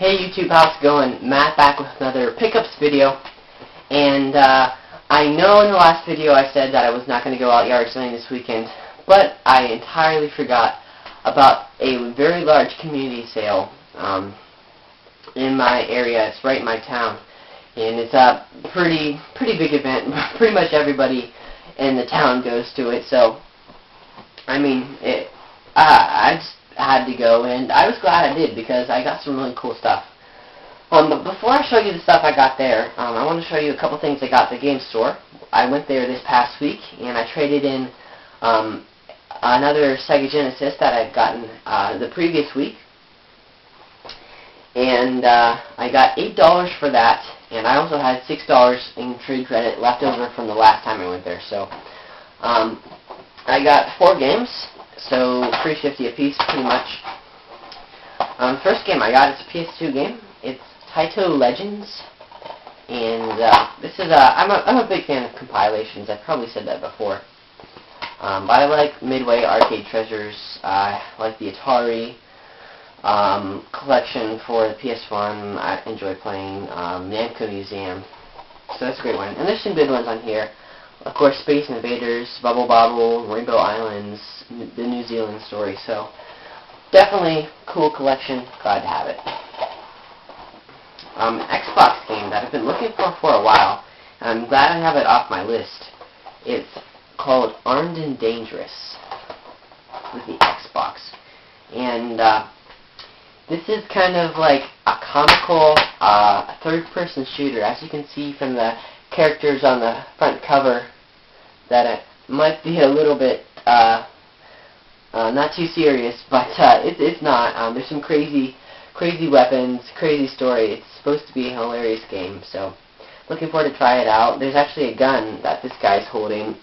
Hey YouTube, how's it going? Matt back with another pickups video. And I know in the last video I said that I was not going to go out yard selling this weekend, but I entirely forgot about a very large community sale in my area. It's right in my town, and it's a pretty big event. Pretty much everybody in the town goes to it, so I mean, I just had to go, and I was glad I did because I got some really cool stuff. But before I show you the stuff I got there, I want to show you a couple things I got at the game store. I went there this past week, and I traded in another Sega Genesis that I'd gotten the previous week. And I got $8 for that, and I also had $6 in trade credit left over from the last time I went there. So I got 4 games, so $3.50 a piece, pretty much. First game I got is a PS2 game. It's Taito Legends, and this is I'm a big fan of compilations. I've probably said that before. But I like Midway Arcade Treasures. I like the Atari collection for the PS1. I enjoy playing Namco Museum. So that's a great one. And there's some good ones on here. Of course, Space Invaders, Bubble Bobble, Rainbow Islands, the New Zealand story. So definitely cool collection. Glad to have it. Xbox game that I've been looking for a while. I'm glad I have it off my list. It's called Armed and Dangerous with the Xbox. And this is kind of like a comical third-person shooter. As you can see from the characters on the front cover, that it might be a little bit not too serious, but it's not. There's some crazy weapons, crazy story. It's supposed to be a hilarious game, so looking forward to try it out. There's actually a gun that this guy's holding,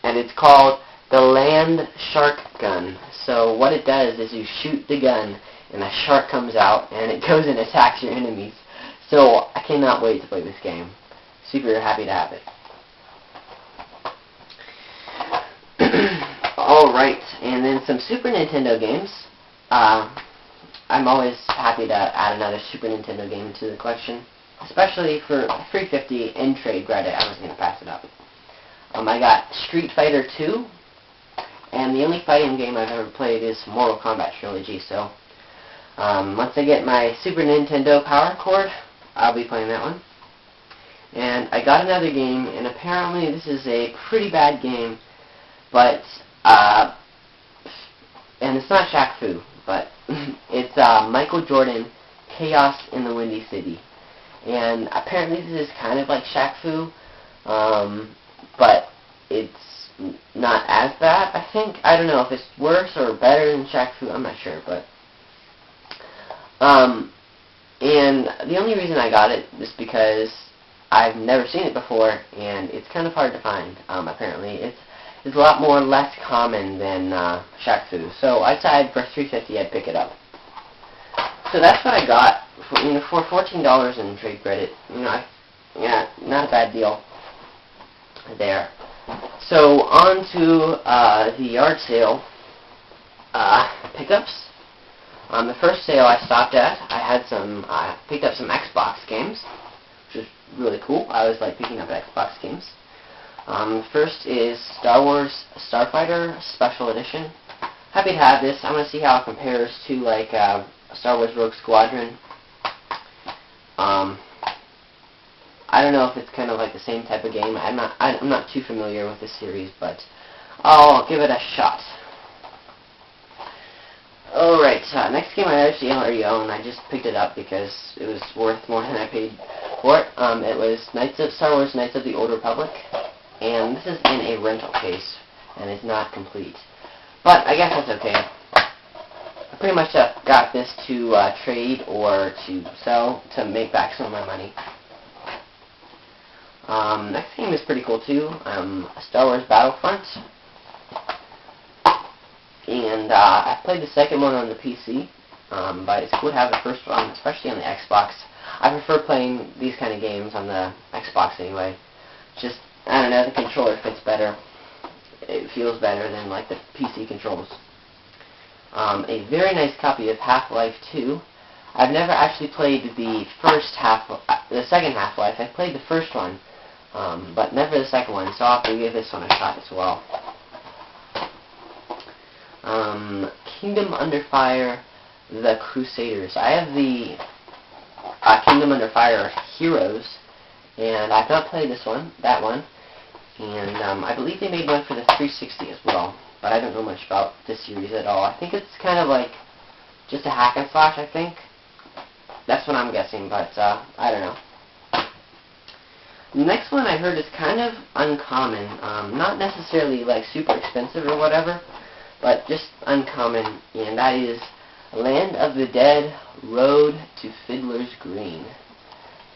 and it's called the Land Shark Gun. So what it does is you shoot the gun, and a shark comes out, and it goes and attacks your enemies. So I cannot wait to play this game. Super happy to have it. Alright, and then some Super Nintendo games. I'm always happy to add another Super Nintendo game to the collection, especially for $3.50 in trade credit. I was going to pass it up. I got Street Fighter 2, and the only fighting game I've ever played is Mortal Kombat Trilogy, so once I get my Super Nintendo Power Cord, I'll be playing that one. And I got another game, and apparently this is a pretty bad game, but and it's not Shaq Fu, but it's Michael Jordan, Chaos in the Windy City. And apparently this is kind of like Shaq Fu, but it's not as bad, I think. I don't know if it's worse or better than Shaq Fu, I'm not sure, but and the only reason I got it is because I've never seen it before, and it's kind of hard to find, apparently. It's a lot less common than Shaq Fu. So I decided for $3.50 I'd pick it up. So that's what I got for $14 in trade credit. Yeah, not a bad deal there. So on to the yard sale pickups. On the first sale I stopped at, I picked up some Xbox games, which is really cool. I always like picking up Xbox games. First is Star Wars Starfighter Special Edition. Happy to have this. I want to see how it compares to like Star Wars Rogue Squadron. I don't know if it's kind of like the same type of game. I'm not too familiar with this series, but I'll give it a shot. Alright, next game I actually already own. I just picked it up because it was worth more than I paid for it. It was Star Wars Knights of the Old Republic, and this is in a rental case, and it's not complete. But I guess that's okay. I pretty much got this to trade or to sell to make back some of my money. Next game is pretty cool too. Star Wars Battlefront. And I played the second one on the PC, but it's cool to have the first one, especially on the Xbox. I prefer playing these kind of games on the Xbox anyway. Just, I don't know, the controller fits better. It feels better than like the PC controls. A very nice copy of Half-Life 2. I've never actually played the second Half-Life. I've played the first one, but never the second one, so I'll have to give this one a shot as well. Kingdom Under Fire: The Crusaders. I have the Kingdom Under Fire Heroes, and I've not played that one, and I believe they made one for the 360 as well, but I don't know much about this series at all. I think it's kind of like just a hack and slash, I think. That's what I'm guessing, but I don't know. The next one I heard is kind of uncommon, not necessarily like super expensive or whatever, but just uncommon, and that is Land of the Dead: Road to Fiddler's Green.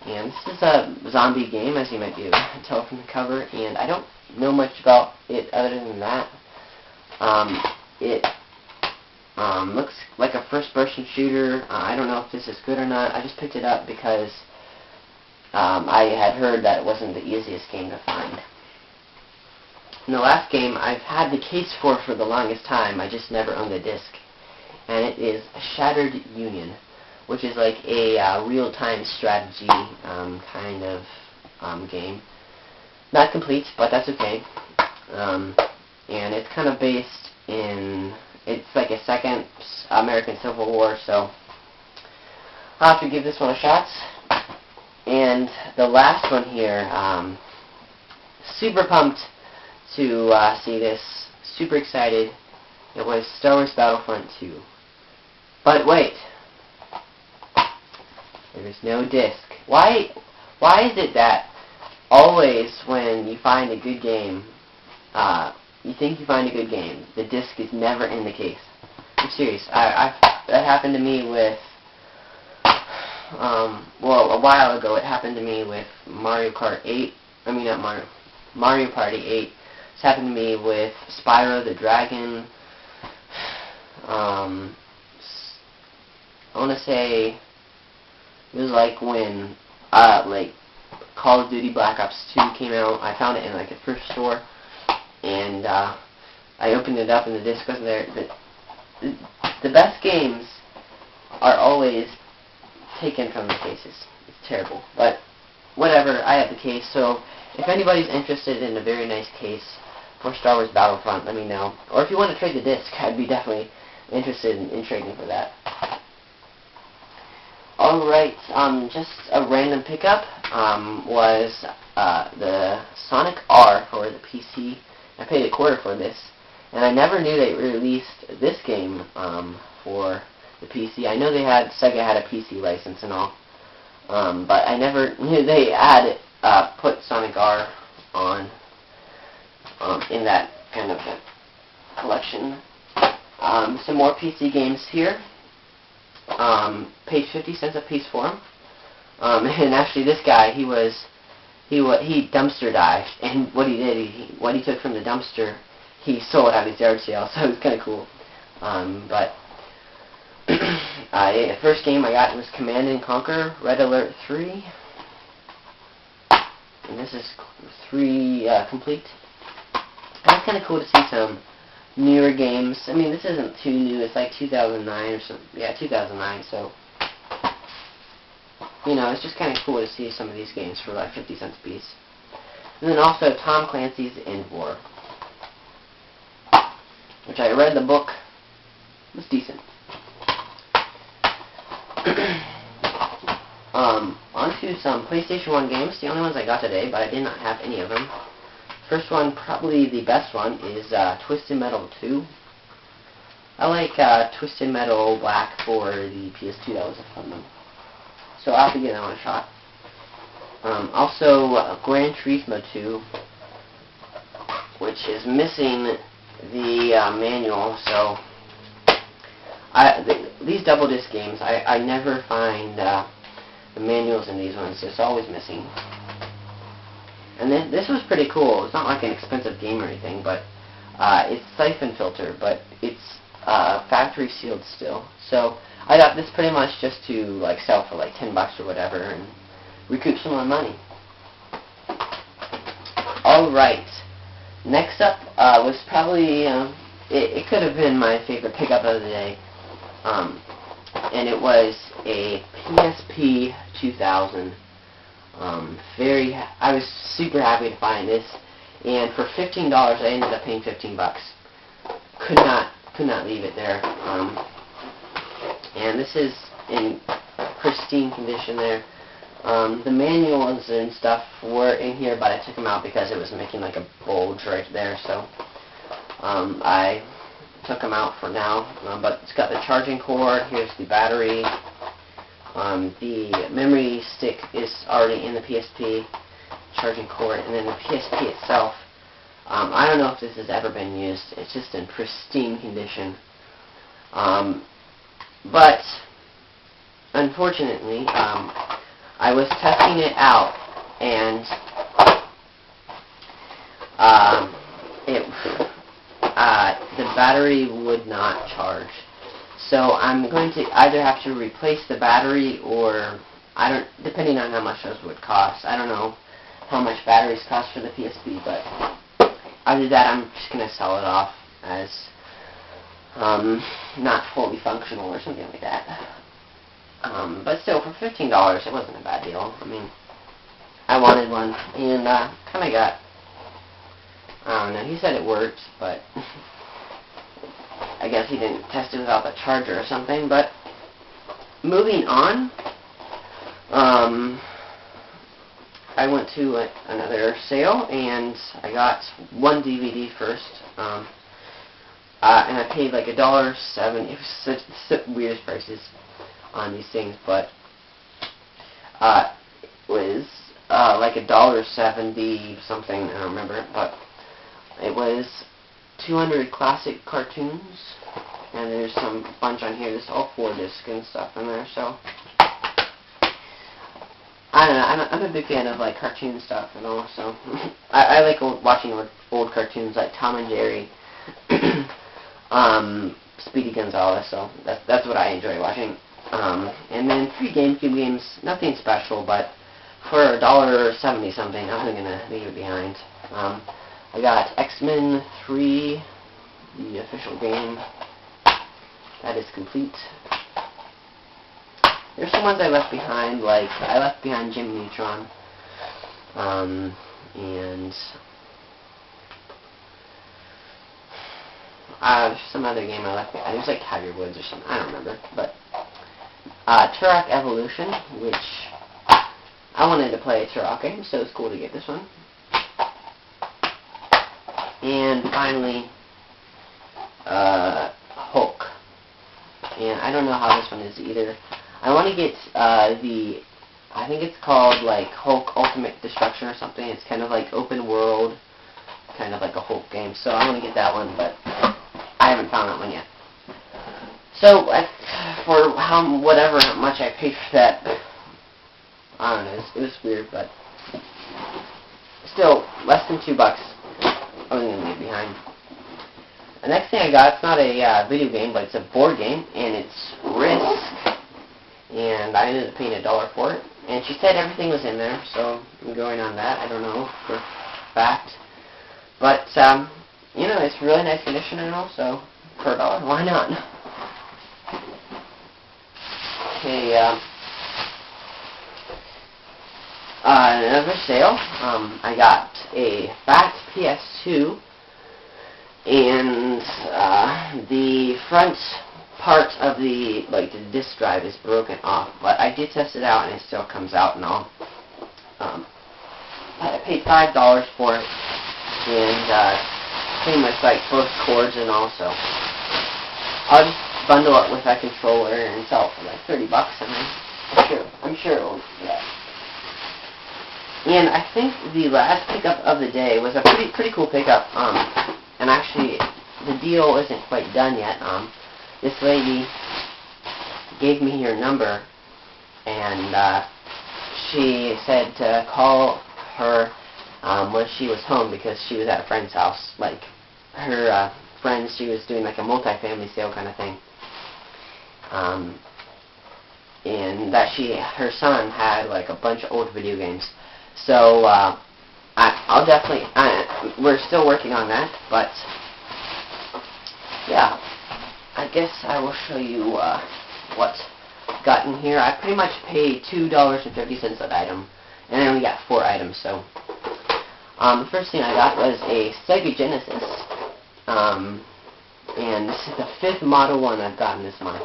And this is a zombie game, as you might be able to tell from the cover, and I don't know much about it other than that. It looks like a first-person shooter. I don't know if this is good or not. I just picked it up because I had heard that it wasn't the easiest game to find. And the last game I've had the case for the longest time. I just never owned the disc. And it is Shattered Union, which is like a real-time strategy kind of game. Not complete, but that's okay. And it's kind of based in, it's like a second American Civil War, so I'll have to give this one a shot. And the last one here, super pumped to see this, super excited. It was Star Wars Battlefront 2. But wait, there's no disc. Why is it that always when you find a good game, you think you find a good game, the disc is never in the case? I'm serious. That happened to me with, well, a while ago it happened to me with Mario Kart 8. I mean, not Mario Party 8. It's happened to me with Spyro the Dragon. I want to say it was like when like Call of Duty Black Ops 2 came out. I found it in like a thrift store, and I opened it up and the disc wasn't there. The best games are always taken from the cases. It's terrible, but whatever. I have the case, so if anybody's interested in a very nice case for Star Wars Battlefront, let me know. Or if you want to trade the disc, I'd be definitely interested in trading for that. Alright, just a random pickup was the Sonic R for the PC. I paid $0.25 for this, and I never knew they released this game for the PC. I know Sega had a PC license and all, but I never knew they had put Sonic R on in that kind of a collection. Some more PC games here. Paid 50 cents a piece for them. And actually, this guy, he dumpster dived, and what he did, what he took from the dumpster, he sold at his yard sale. So it was kind of cool. But the first game I got was Command & Conquer: Red Alert 3, and this is 3 complete. And it's kind of cool to see some newer games. I mean, this isn't too new. It's like 2009 or something. Yeah, 2009. So, you know, it's just kind of cool to see some of these games for like 50 cents a piece. And then also Tom Clancy's End War, which I read the book. It was decent. On to some PlayStation 1 games. The only ones I got today, but I did not have any of them. First one, probably the best one, is Twisted Metal 2. I like Twisted Metal Black for the PS2. That was a fun one. So I'll have to give that one a shot. Also, Gran Turismo 2, which is missing the manual. So these double disc games, I never find the manuals in these ones. It's always missing. And then this was pretty cool. It's not like an expensive game or anything, but it's Siphon Filter, but it's factory sealed still. So I got this pretty much just to like sell for like $10 or whatever and recoup some of my money. Alright, next up was probably, it could have been my favorite pickup of the day. and it was a PSP 2000. I was super happy to find this, and for $15, I ended up paying 15 bucks. Could not leave it there. And this is in pristine condition there. The manuals and stuff were in here, but I took them out because it was making like a bulge right there, so I took them out for now. But it's got the charging cord. Here's the battery. The memory stick is already in the PSP, charging cord, and then the PSP itself, I don't know if this has ever been used. It's just in pristine condition. But unfortunately, I was testing it out, and the battery would not charge. So I'm going to either have to replace the battery, or depending on how much those would cost. I don't know how much batteries cost for the PSP, but other than that, I'm just going to sell it off as not fully functional or something like that. But still, for $15, it wasn't a bad deal. I mean, I wanted one, and kind of got, I don't know, he said it worked, but I guess he didn't test it without the charger or something. But moving on, I went to another sale, and I got one DVD first, and I paid like $1.70. It was such the weirdest prices on these things, but it was like $1.70 something. I don't remember, but it was 200 classic cartoons, and there's some bunch on here. There's all 4 discs and stuff in there, so I don't know. I'm a big fan of like cartoon stuff and all, so I like watching old cartoons like Tom and Jerry, Speedy Gonzales. So that's what I enjoy watching. And then 3 GameCube games, nothing special, but for $1.70 something, I wasn't gonna leave it behind. I got X-Men 3, the official game. That is complete. There's some ones I left behind, like I left behind Jimmy Neutron, and there's some other game I left behind. It was like Tiger Woods or something. I don't remember, but Turok Evolution, which I wanted to play a Turok game, so it's cool to get this one. And finally, Hulk. And I don't know how this one is either. I want to get I think it's called like Hulk Ultimate Destruction or something. It's kind of like open world, kind of like a Hulk game. So I want to get that one, but I haven't found that one yet. So for whatever much I paid for that, I don't know. It was weird, but still less than $2. I wasn't gonna leave behind. The next thing I got, it's not a video game, but it's a board game, and it's Risk. And I ended up paying $1 for it. And she said everything was in there, so I'm going on that. I don't know for a fact. But, you know, it's really nice condition and all, so for $1, why not? Okay, another sale. I got a fat PS2, and the front part of the disk drive is broken off, but I did test it out and it still comes out and all. I paid $5 for it, and pretty much like both cords and all, so I'll just bundle it with that controller and sell it for like $30, and I'm sure it will do that. And I think the last pickup of the day was a pretty cool pickup, and actually the deal isn't quite done yet. This lady gave me her number, and she said to call her when she was home, because she was at a friend's house. Like, her friends, she was doing like a multi-family sale kind of thing. And that her son had like a bunch of old video games. So, I'll definitely, we're still working on that, but yeah. I guess I will show you what got in here, I pretty much paid $2.50 that item, and I only got 4 items. So the first thing I got was a Sega Genesis, and this is the 5th model one I've gotten this month.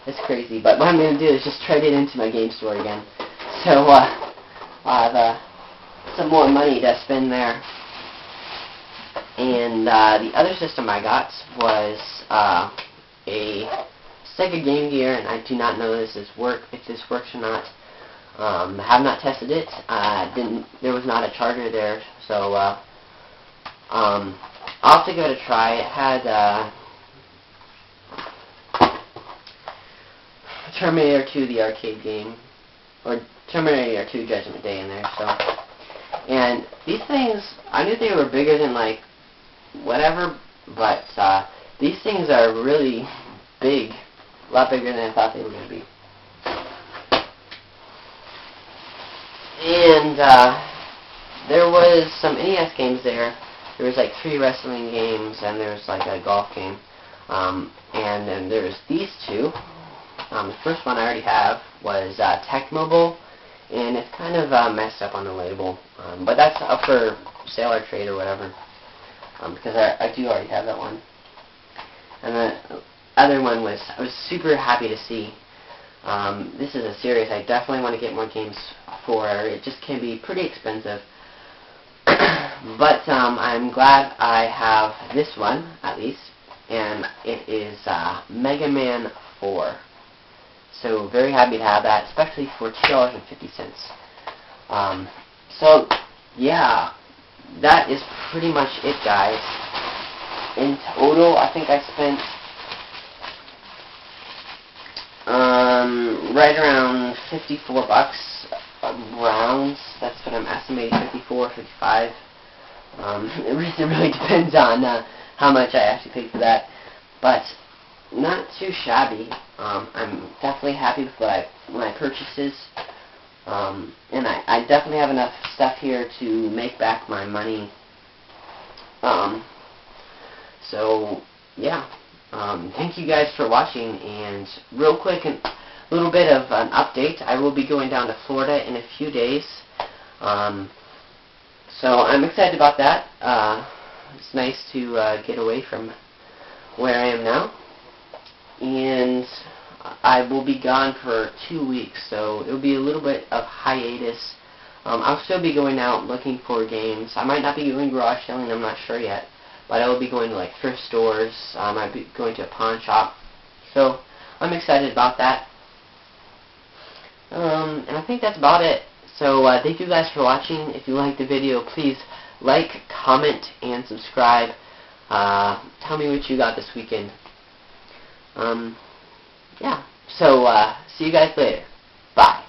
It's crazy, but what I'm going to do is just trade it into my game store again. So I'll have some more money to spend there. And the other system I got was a Sega Game Gear, and I do not know if this works or not. I have not tested it. There was not a charger there, so I'll have to give it a try. It had Terminator 2, the arcade game, or Terminator 2 Judgment Day in there. So, and these things, I knew they were bigger than like whatever, but these things are really big, a lot bigger than I thought they were going to be. And there was some NES games there. There was like 3 wrestling games, and there was like a golf game. And then there's these 2. The first one I already have was Tecmo Bowl, and it's kind of messed up on the label. But that's up for sale or trade or whatever, because I do already have that one. And the other one was, I was super happy to see. This is a series I definitely want to get more games for. It just can be pretty expensive. But I'm glad I have this one, at least, and it is Mega Man 4. So very happy to have that, especially for $2.50. So yeah, that is pretty much it, guys. In total, I think I spent right around $54 rounds. That's what I'm estimating, 54, 55. It really depends on how much I actually paid for that, but not too shabby. I'm definitely happy with my purchases, and I definitely have enough stuff here to make back my money. So yeah, thank you guys for watching, and real quick, a little bit of an update. I will be going down to Florida in a few days, so I'm excited about that. It's nice to get away from where I am now, and I will be gone for 2 weeks, so it will be a little bit of hiatus. I'll still be going out looking for games. I might not be doing garage selling, I'm not sure yet, but I will be going to like thrift stores. I might be going to a pawn shop, so I'm excited about that. And I think that's about it. So thank you guys for watching. If you liked the video, please like, comment, and subscribe. Tell me what you got this weekend. Yeah, so see you guys later. Bye.